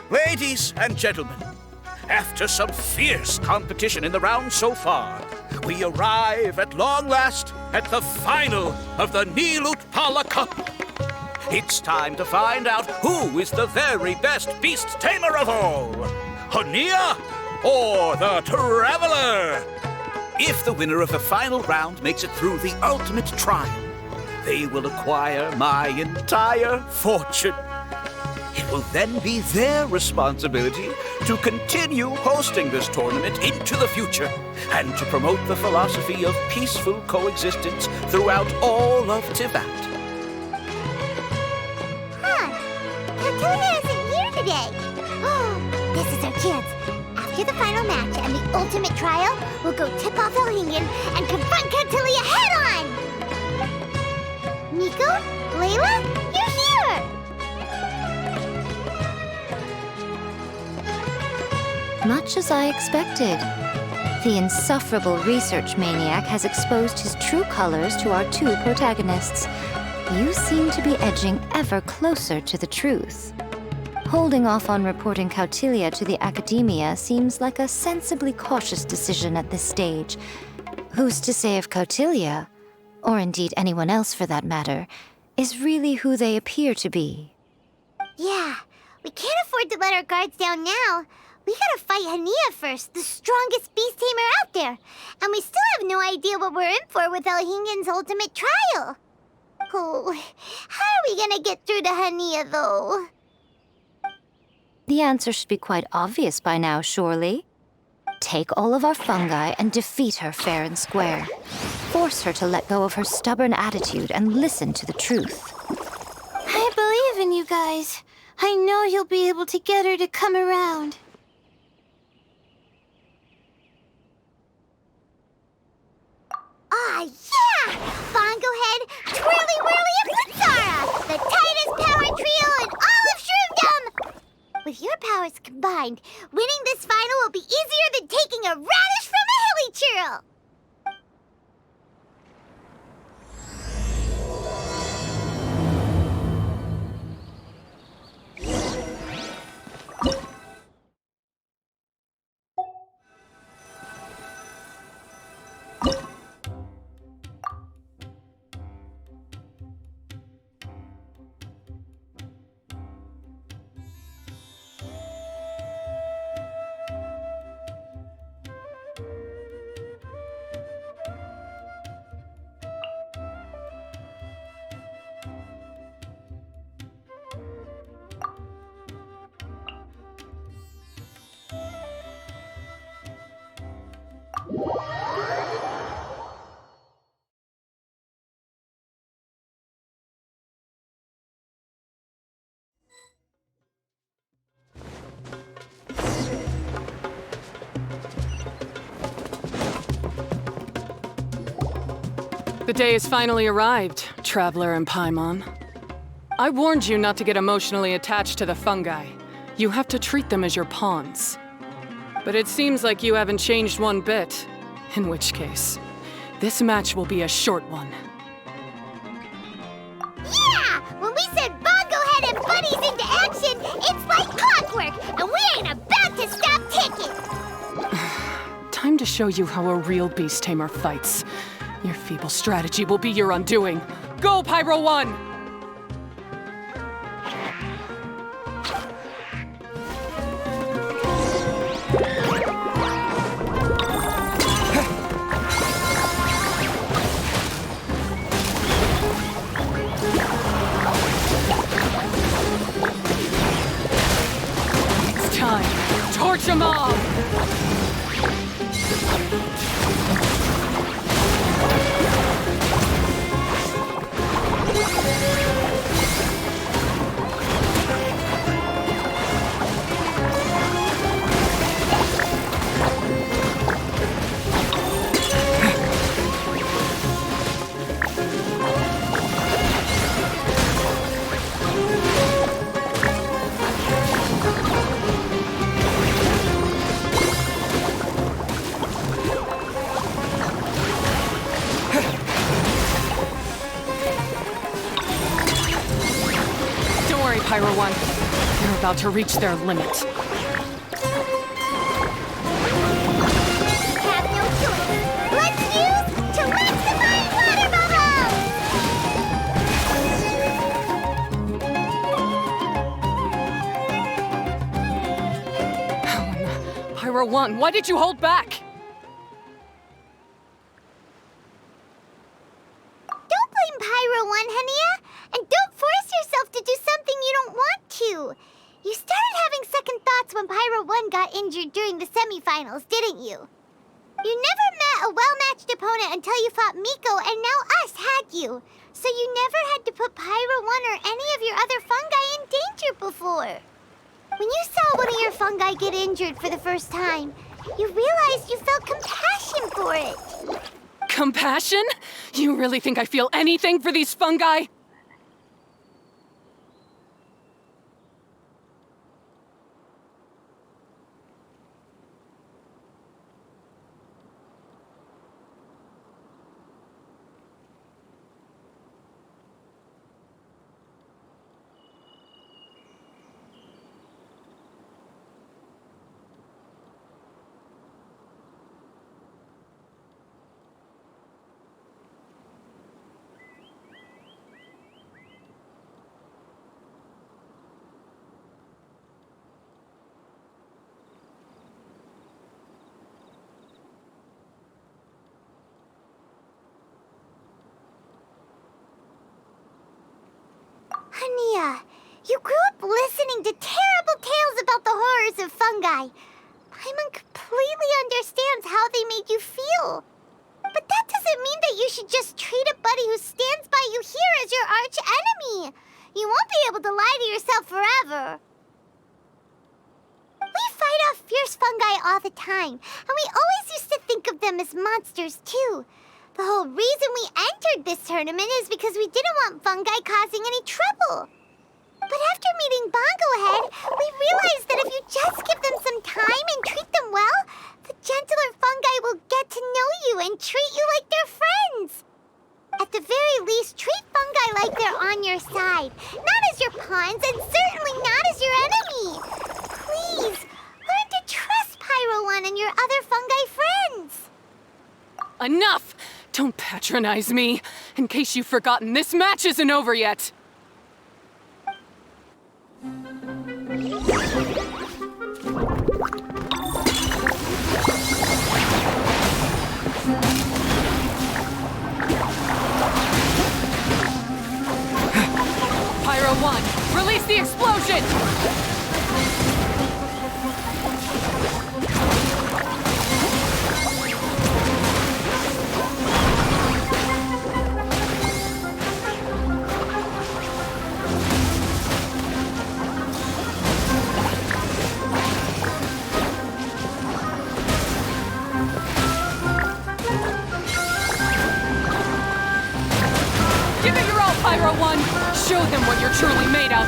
Ladies and gentlemen, after some fierce competition in the round so far, we arrive at long last at the final of the Nilutpala Cup. It's time to find out who is the very best beast tamer of all, Hania or the Traveler. If the winner of the final round makes it through the ultimate trial, they will acquire my entire fortune. It will then be their responsibility to continue hosting this tournament into the future and to promote the philosophy of peaceful coexistence throughout all of Teyvat. Kautilya isn't here today. Oh, this is our chance. After the final match and the ultimate trial, we'll go tip off Elhingen and confront Kautilya head-on! Nico? Layla? You're here! Much as I expected. The insufferable research maniac has exposed his true colors to our two protagonists. You seem to be edging ever closer to the truth. Holding off on reporting Kautilya to the Academia seems like a sensibly cautious decision at this stage. Who's to say if Kautilya, or indeed anyone else for that matter, is really who they appear to be? Yeah, we can't afford to let our guards down now. We gotta fight Hania first, the strongest beast tamer out there. And we still have no idea what we're in for with Elhingen's ultimate trial. Oh, how are we gonna get through to Hania, though? The answer should be quite obvious by now, surely. Take all of our fungi and defeat her fair and square. Force her to let go of her stubborn attitude and listen to the truth. I believe in you guys. I know you'll be able to get her to come around. Ah, yeah! Bongo Head, Twirly Whirly, and Pizzara! The tightest power trio in all of Shroomdom! With your powers combined, winning this final will be easier than taking a radish from a hilly churl! The day has finally arrived, Traveler and Paimon. I warned you not to get emotionally attached to the fungi. You have to treat them as your pawns. But it seems like you haven't changed one bit. In which case, this match will be a short one. Yeah! When we send Bongo Head and buddies into action, it's like clockwork, and we ain't about to stop ticking! Time to show you how a real beast tamer fights. Your feeble strategy will be your undoing. Go, Pyro 1! It's time. Torch them all! about to reach their limit. Have no choice. Let's use to maximize water bubbles! Pyro 1, why did you hold back? Don't blame Pyro 1, Hania. And don't force yourself to do something you don't want to. You started having second thoughts when Pyro 1 got injured during the semifinals, didn't you? You never met a well-matched opponent until you fought Miko, and now us had you. So you never had to put Pyro 1 or any of your other fungi in danger before. When you saw one of your fungi get injured for the first time, you realized you felt compassion for it. Compassion? You really think I feel anything for these fungi? Hania, you grew up listening to terrible tales about the horrors of fungi. Paimon completely understands how they made you feel. But that doesn't mean that you should just treat a buddy who stands by you here as your arch enemy. You won't be able to lie to yourself forever. We fight off fierce fungi all the time, and we always used to think of them as monsters too. The whole reason we entered this tournament is because we didn't want fungi causing any trouble. But after meeting Bongo Head, we realized that if you just give them some time and treat them well, the gentler fungi will get to know you and treat you like their friends. At the very least, treat fungi like they're on your side, not as your pawns and certainly not as your enemy. Please, learn to trust Pyro 1 and your other fungi friends. Enough! Don't patronize me. In case you've forgotten, this match isn't over yet. Pyro 1, release the explosion! Give it your all, Pyro 1! Show them what you're truly made of!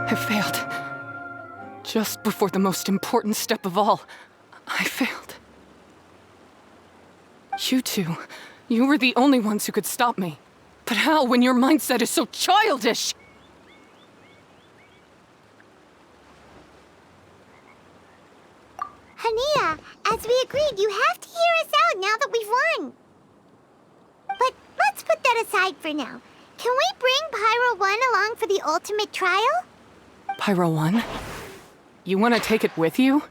I failed. Just before the most important step of all, I failed. You two, you were the only ones who could stop me. But how when your mindset is so childish? Hania, as we agreed, you have to hear us out now that we've won. But let's put that aside for now. Can we bring Pyro 1 along for the ultimate trial? Pyro 1? You want to take it with you?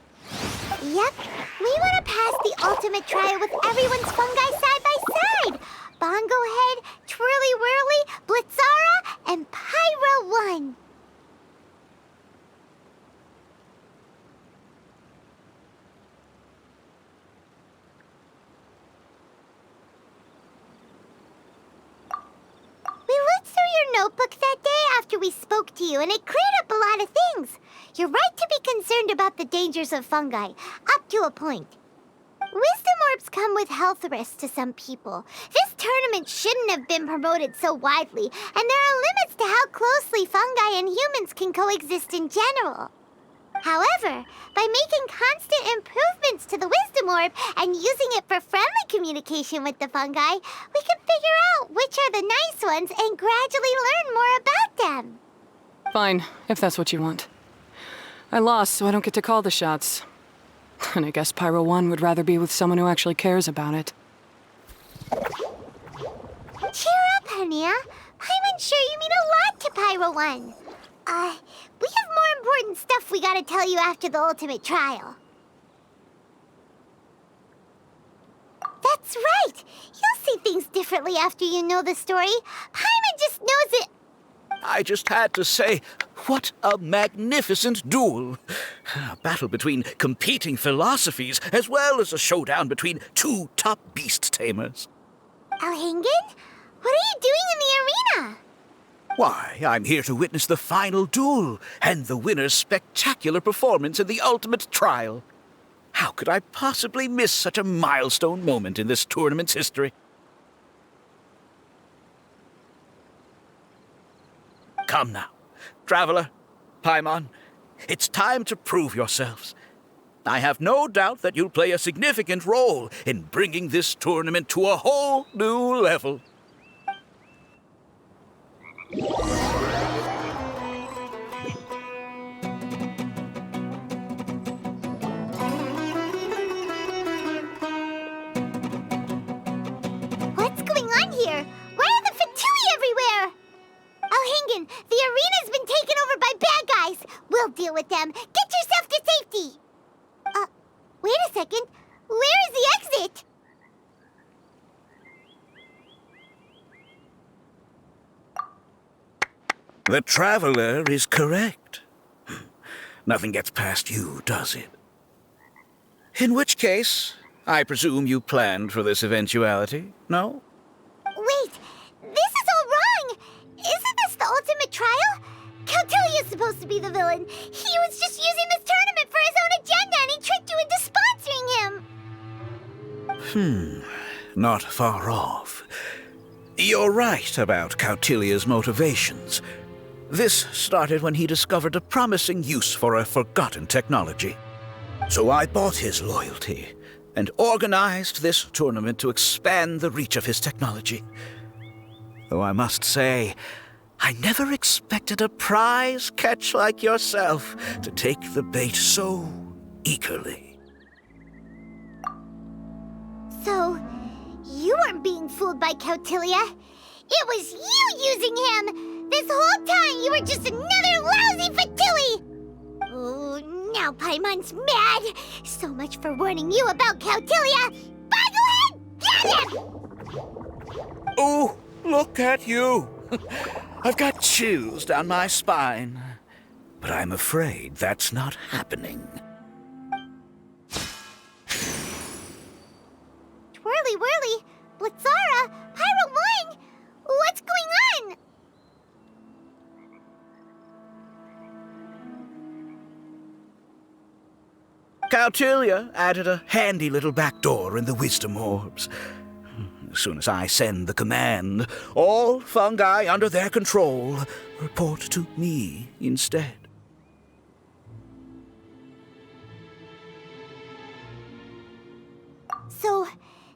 Yep. We want to pass the ultimate trial with everyone's fungi side by side. Bongo Head, Twirly Whirly, Blitzara, and Pyro 1. We looked through your notebook that day after we spoke to you, and it cleared up a lot of things. You're right to be concerned about the dangers of fungi, up to a point. Wisdom orbs come with health risks to some people. This tournament shouldn't have been promoted so widely, and there are limits to how closely fungi and humans can coexist in general. However, by making constant improvements to the Wisdom Orb and using it for friendly communication with the fungi, we can figure out which are the nice ones and gradually learn more about them. Fine, if that's what you want. I lost, so I don't get to call the shots. And I guess Pyro 1 would rather be with someone who actually cares about it. Cheer up, Hania. I'm sure you mean a lot to Pyro 1. We have more important stuff we gotta tell you after the ultimate trial. That's right! You'll see things differently after you know the story. Paimon just knows it. I just had to say, what a magnificent duel. A battle between competing philosophies, as well as a showdown between two top beast tamers. Elhingen? What are you doing in the arena? Why, I'm here to witness the final duel and the winner's spectacular performance in the ultimate trial. How could I possibly miss such a milestone moment in this tournament's history? Come now, Traveler, Paimon, it's time to prove yourselves. I have no doubt that you'll play a significant role in bringing this tournament to a whole new level. What's going on here? Why are the Fatui everywhere? Elhingen, the arena's been taken over by bad guys. We'll deal with them. Get yourself to safety. Wait a second. Where is the exit? The Traveler is correct. Nothing gets past you, does it? In which case, I presume you planned for this eventuality, no? Wait, this is all wrong. Isn't this the ultimate trial? Cautelia's supposed to be the villain. He was just using this tournament for his own agenda and he tricked you into sponsoring him. Not far off. You're right about Cautelia's motivations. This started when he discovered a promising use for a forgotten technology. So I bought his loyalty and organized this tournament to expand the reach of his technology. Though I must say, I never expected a prize catch like yourself to take the bait so eagerly. So, you weren't being fooled by Cautelia. It was you using him! This whole time you were just another lousy Fatui! Oh, now Paimon's mad! So much for warning you about Cautelia! Boglehead, get him! Oh, look at you! I've got chills down my spine. But I'm afraid that's not happening. Twirly whirly, Blitzara, Pyro 1! What's going on? Cautelia added a handy little back door in the Wisdom Orbs. As soon as I send the command, all fungi under their control report to me instead. So,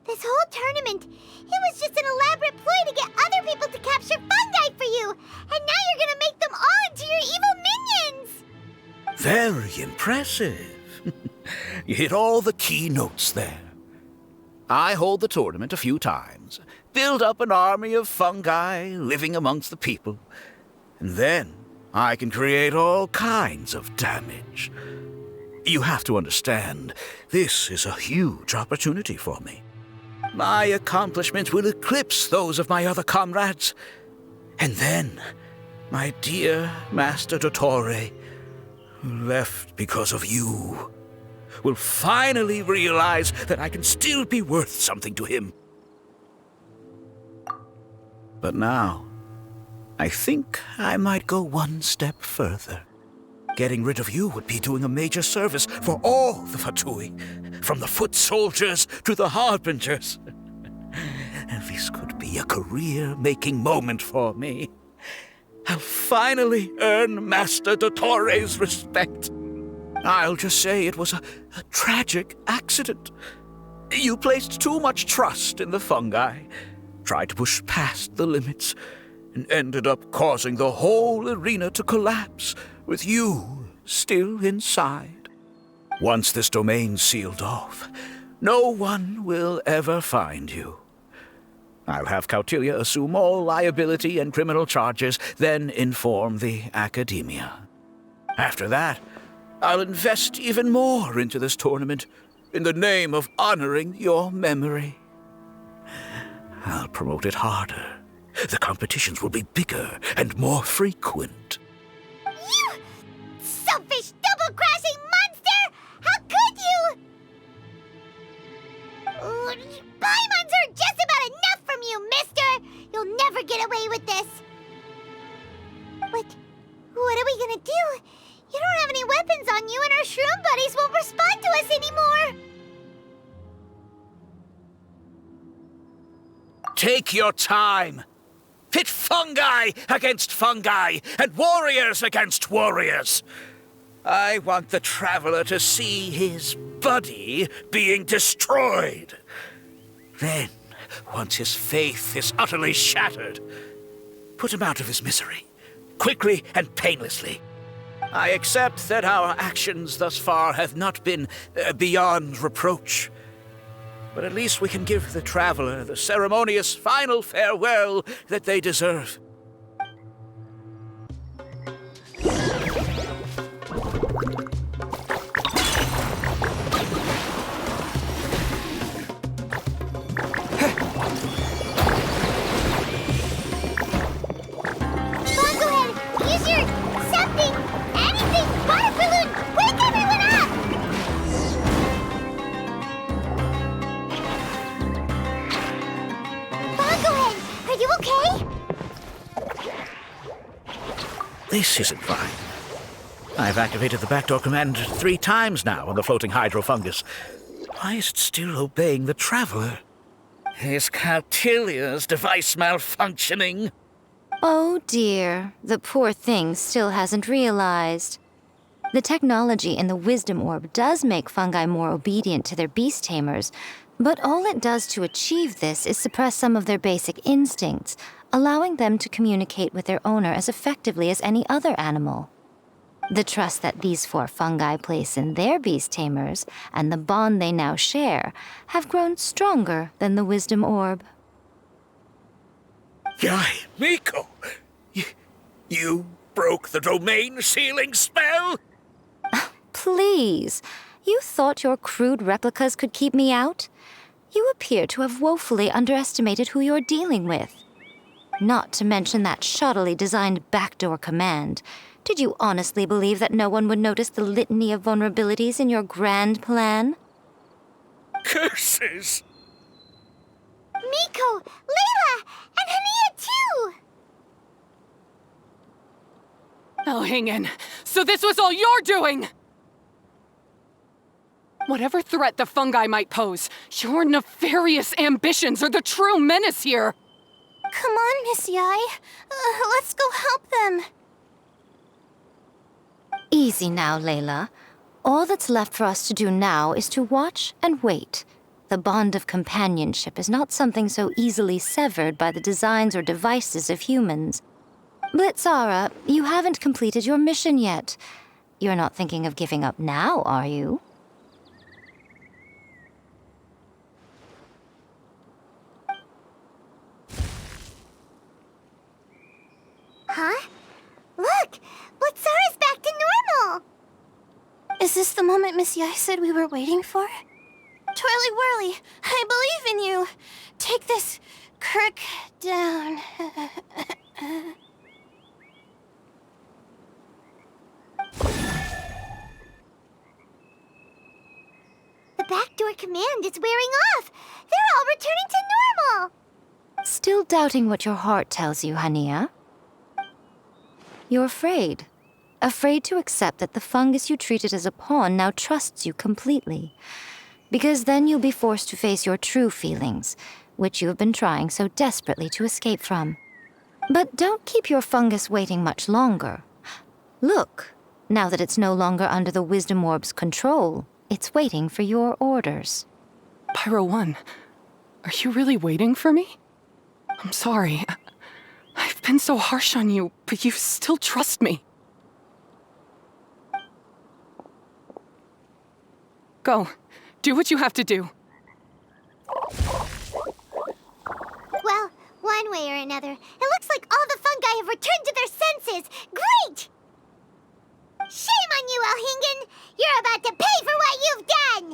this whole tournament, it was just an elaborate ploy to get other people to capture fungi for you! And now you're gonna make them all into your evil minions! Very impressive. You hit all the key notes there. I hold the tournament a few times, build up an army of fungi living amongst the people, and then I can create all kinds of damage. You have to understand, this is a huge opportunity for me. My accomplishments will eclipse those of my other comrades. And then, my dear Master Dottore, who left because of you, will finally realize that I can still be worth something to him. But now, I think I might go one step further. Getting rid of you would be doing a major service for all the Fatui, from the foot soldiers to the harbingers. This could be a career-making moment for me. I'll finally earn Master Dottore's respect. I'll just say it was a tragic accident. You placed too much trust in the fungi, tried to push past the limits, and ended up causing the whole arena to collapse, with you still inside. Once this domain's sealed off, no one will ever find you. I'll have Cautilia assume all liability and criminal charges, then inform the Academia. After that, I'll invest even more into this tournament in the name of honoring your memory. I'll promote it harder. The competitions will be bigger and more frequent. You selfish, double-crashing monster! How could you? Paimons are just about enough from you, mister! You'll never get away with this. What are we gonna do? You don't have any weapons on you, and our shroom buddies won't respond to us anymore. Take your time. Pit fungi against fungi, and warriors against warriors. I want the Traveler to see his buddy being destroyed. Then, once his faith is utterly shattered, put him out of his misery, quickly and painlessly. I accept that our actions thus far have not been beyond reproach. But at least we can give the Traveler the ceremonious final farewell that they deserve. This isn't fine. I've activated the backdoor command 3 times now on the floating hydro fungus. Why is it still obeying the Traveler? Is Cautilia's device malfunctioning? Oh dear, the poor thing still hasn't realized. The technology in the Wisdom Orb does make fungi more obedient to their beast tamers, but all it does to achieve this is suppress some of their basic instincts, allowing them to communicate with their owner as effectively as any other animal. The trust that these 4 fungi place in their beast tamers, and the bond they now share, have grown stronger than the Wisdom Orb. Yai, Miko! You broke the domain sealing spell? Please, you thought your crude replicas could keep me out? You appear to have woefully underestimated who you're dealing with. Not to mention that shoddily designed backdoor command. Did you honestly believe that no one would notice the litany of vulnerabilities in your grand plan? Curses! Miko, Layla, and Hania too! Elhingen, so this was all you're doing! Whatever threat the fungi might pose, your nefarious ambitions are the true menace here! Come on, Miss Yai. Let's go help them. Easy now, Layla. All that's left for us to do now is to watch and wait. The bond of companionship is not something so easily severed by the designs or devices of humans. Blitzara, you haven't completed your mission yet. You're not thinking of giving up now, are you? Huh? Look! Blitzara's back to normal! Is this the moment Miss Yai said we were waiting for? Twirly Whirly, I believe in you! Take this crook down. The backdoor command is wearing off! They're all returning to normal! Still doubting what your heart tells you, Hania? You're afraid. afraid to accept that the fungus you treated as a pawn now trusts you completely. Because then you'll be forced to face your true feelings, which you have been trying so desperately to escape from. But don't keep your fungus waiting much longer. Look, now that it's no longer under the Wisdom Orb's control, it's waiting for your orders. Pyro 1, are you really waiting for me? I'm sorry. I've been so harsh on you, but you still trust me. Go. Do what you have to do. Well, one way or another, it looks like all the fungi have returned to their senses. Great! Shame on you, Elhingen! You're about to pay for what you've done!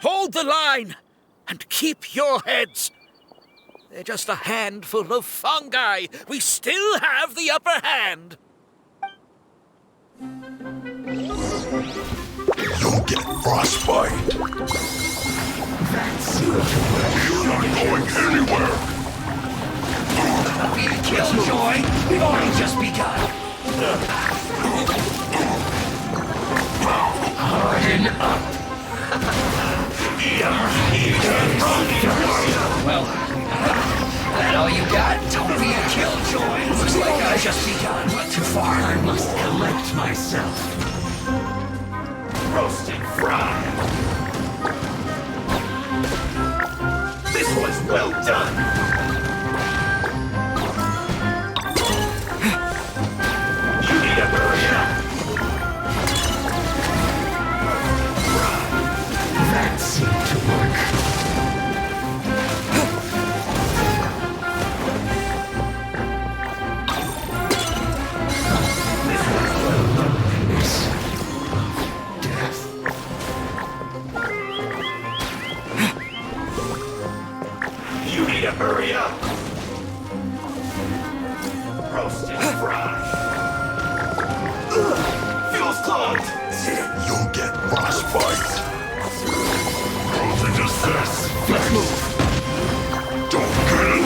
Hold the line and keep your heads. They're just a handful of fungi. We still have the upper hand. You'll get frostbite. That's You're not going anywhere. be a killjoy. We've already just begun. Harden up. Well, that all you got? Don't be a killjoy. Looks like I just begun. Too far. I must collect myself. Roast and fry. This was well done. You need to hurry up. That seemed to work. This was well done. This death. You need to hurry up. Roast and fry. Fuel's clogged. You'll get frostbite. Nothing is this. Let's move. Don't get it.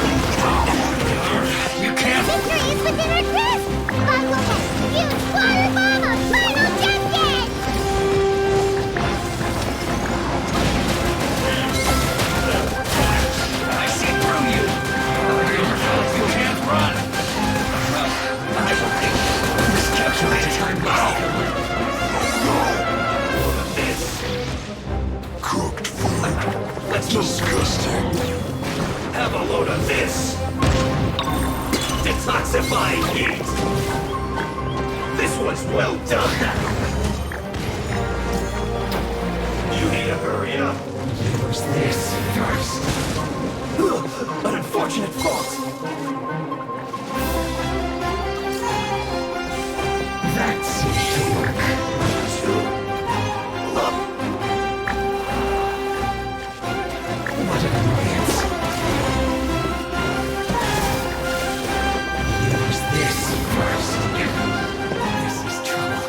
You can't. Victory is within our grasp! Bakugan, use water bomb of final justice! I see through you. You can't run. I think this calculated time this. Cooked food. Let's move. Disgusting. Have a load of this. Detoxifying heat. This one's well done. You need to hurry up. Use this first. An unfortunate fault. That seems to work. What an annoyance. Use this first. This is trouble.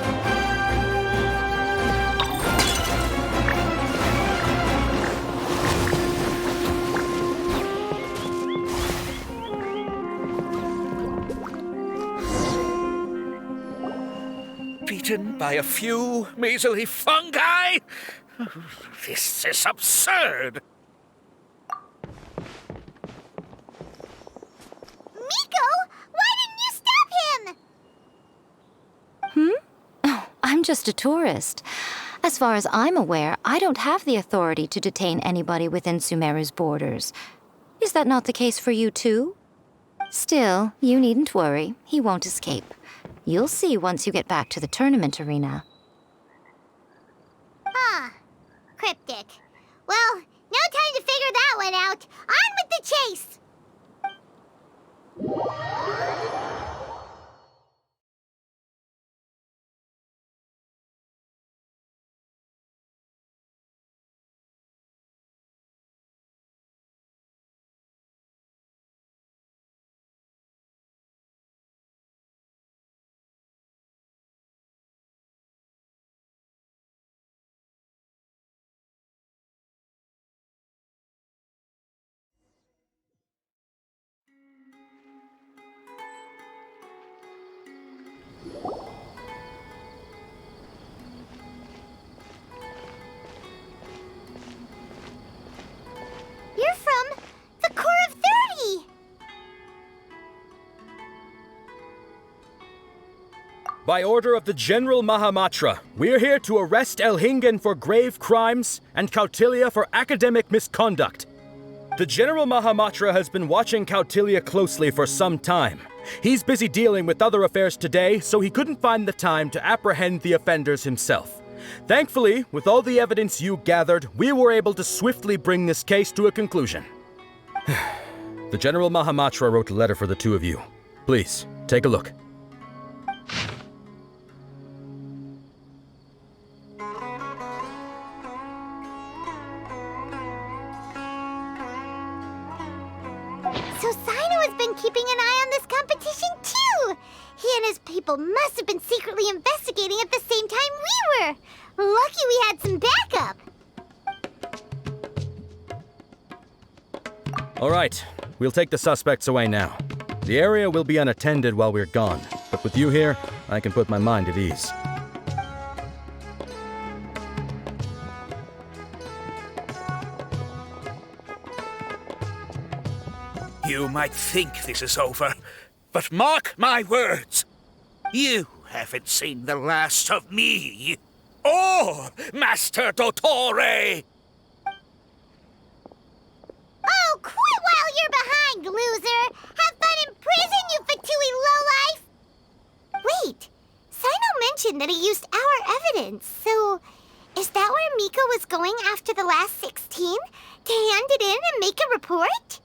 Beaten by a few measly fungi? This is absurd. Miko, why didn't you stop him? Oh, I'm just a tourist. As far as I'm aware, I don't have the authority to detain anybody within Sumeru's borders. Is that not the case for you too? Still, you needn't worry. He won't escape. You'll see once you get back to the tournament arena. Huh. Cryptic. Well, no time to figure that one out. On with the chase! By order of the General Mahamatra, we're here to arrest Elhingen for grave crimes and Kautilya for academic misconduct. The General Mahamatra has been watching Kautilya closely for some time. He's busy dealing with other affairs today, so he couldn't find the time to apprehend the offenders himself. Thankfully, with all the evidence you gathered, we were able to swiftly bring this case to a conclusion. The General Mahamatra wrote a letter for the two of you. Please, take a look. So Sino has been keeping an eye on this competition too! He and his people must have been secretly investigating at the same time we were! Lucky we had some backup! All right, we'll take the suspects away now. The area will be unattended while we're gone, but with you here, I can put my mind at ease. You might think this is over, but mark my words. You haven't seen the last of me, or Master Dottore. Oh, quit while you're behind, loser! Have fun in prison, you Fatui lowlife! Wait, Sino mentioned that he used our evidence, so is that where Miko was going after the last 16? To hand it in and make a report?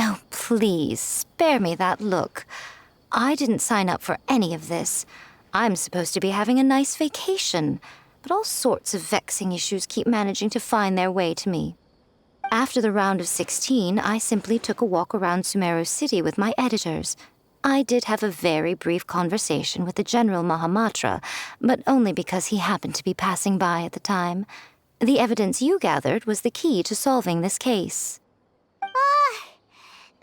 Oh, please, spare me that look. I didn't sign up for any of this. I'm supposed to be having a nice vacation, but all sorts of vexing issues keep managing to find their way to me. After the round of 16, I simply took a walk around Sumeru City with my editors. I did have a very brief conversation with the General Mahamatra, but only because he happened to be passing by at the time. The evidence you gathered was the key to solving this case.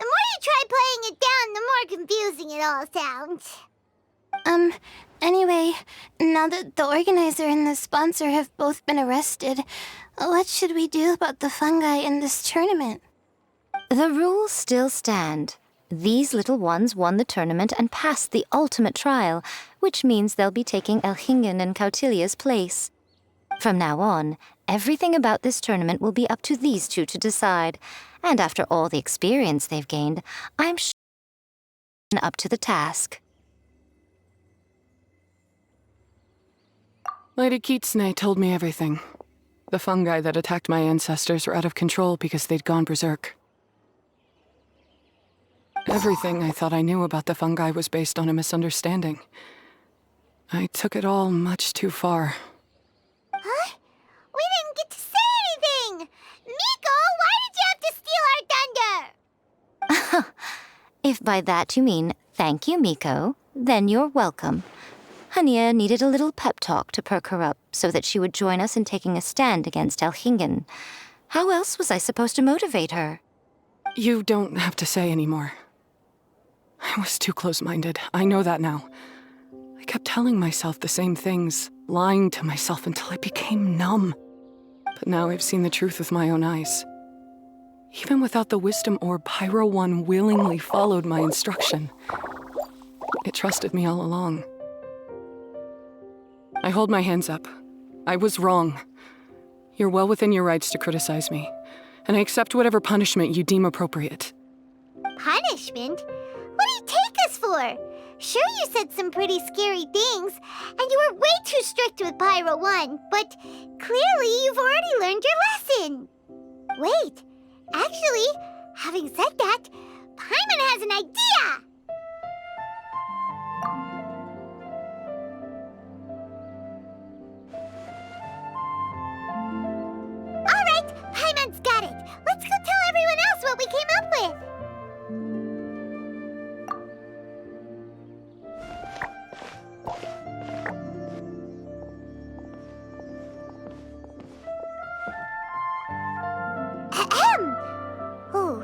The more you try playing it down, the more confusing it all sounds. Anyway, now that the organizer and the sponsor have both been arrested, what should we do about the fungi in this tournament? The rules still stand. These little ones won the tournament and passed the ultimate trial, which means they'll be taking Elhingen and Kautilya's place. From now on, everything about this tournament will be up to these two to decide. And after all the experience they've gained, I'm sure they're up to the task. Lady Kitsune told me everything. The fungi that attacked my ancestors were out of control because they'd gone berserk. Everything I thought I knew about the fungi was based on a misunderstanding. I took it all much too far. Huh? We didn't get to say anything! Miko, why did you have to steal our thunder? If by that you mean thank you, Miko, then you're welcome. Hania needed a little pep talk to perk her up so that she would join us in taking a stand against Elhingen. How else was I supposed to motivate her? You don't have to say anymore. I was too close-minded. I know that now. I kept telling myself the same things, lying to myself until I became numb. But now I've seen the truth with my own eyes. Even without the wisdom orb, Pyro 1 willingly followed my instruction. It trusted me all along. I hold my hands up. I was wrong. You're well within your rights to criticize me, and I accept whatever punishment you deem appropriate. Punishment? What do you take us for? Sure, you said some pretty scary things, and you were way too strict with Pyro 1, but clearly you've already learned your lesson. Wait, actually, having said that, Paimon has an idea! Alright, Paimon's got it. Let's go tell everyone else what we came up with. Oh,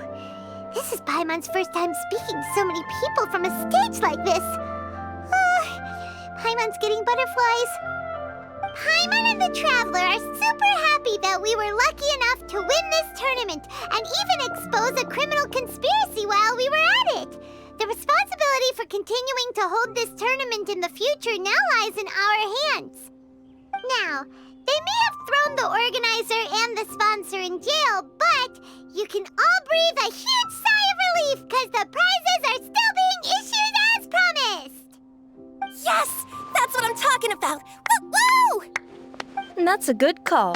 this is Paimon's first time speaking to so many people from a stage like this. Paimon's getting butterflies. Paimon and the Traveler are super happy that we were lucky enough to win this tournament and even expose a criminal conspiracy while we were at it. The responsibility responsibility for continuing to hold this tournament in the future now lies in our hands. Now, they may have thrown the organizer and the sponsor in jail, but you can all breathe a huge sigh of relief because the prizes are still being issued as promised. Yes! That's what I'm talking about! Woo-woo! That's a good call.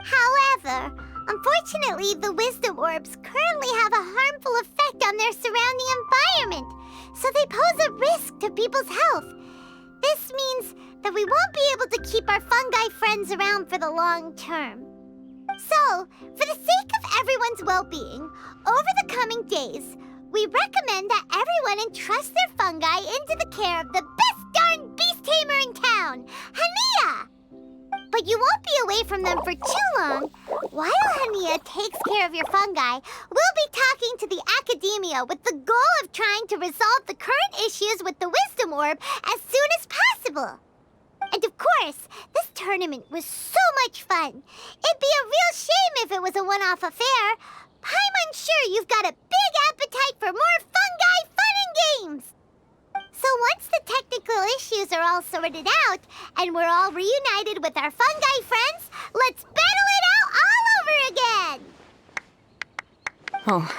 However, unfortunately, the wisdom orbs currently have a harmful effect on their surrounding environment, so they pose a risk to people's health. This means that we won't be able to keep our fungi friends around for the long term. So, for the sake of everyone's well-being, over the coming days, we recommend that everyone entrust their fungi into the care of the best darn beast tamer in town, Hania! But you won't be away from them for too long. While Hania takes care of your fungi, we'll be talking to the academia with the goal of trying to resolve the current issues with the wisdom orb as soon as possible. And of course, this tournament was so much fun. It'd be a real shame if it was a one-off affair. I'm sure you've got a big appetite for more fungi fun and games. So once the technical issues are all sorted out, and we're all reunited with our fungi friends, let's battle it out all over again! Oh,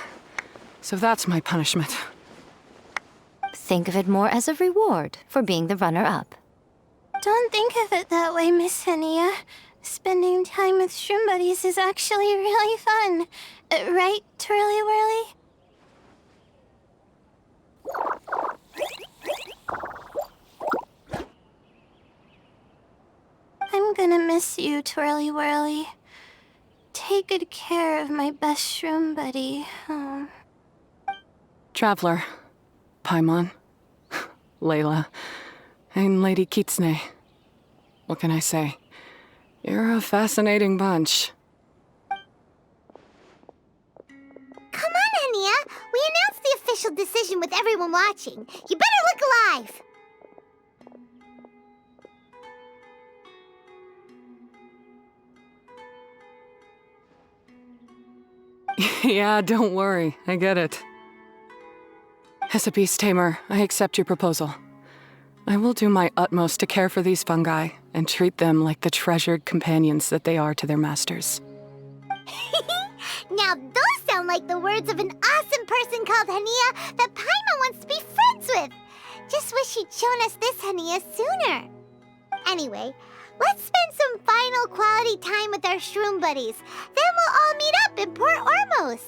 so that's my punishment. Think of it more as a reward for being the runner-up. Don't think of it that way, Miss Hania. Spending time with shroom buddies is actually really fun. Right, Twirly Whirly? I'm gonna miss you, Twirly Whirly. Take good care of my best shroom buddy. Oh. Traveler, Paimon, Layla, and Lady Kitsune. What can I say? You're a fascinating bunch. Come on, Hania. We announced the official decision with everyone watching. You better look alive. Yeah, don't worry. I get it. As a beast tamer, I accept your proposal. I will do my utmost to care for these fungi and treat them like the treasured companions that they are to their masters. Now those sound like the words of an awesome person called Hania that Paimon wants to be friends with. Just wish she'd shown us this Hania sooner. Anyway, let's spend some final quality time with our shroom buddies. Then we'll all meet up in Port Ormos.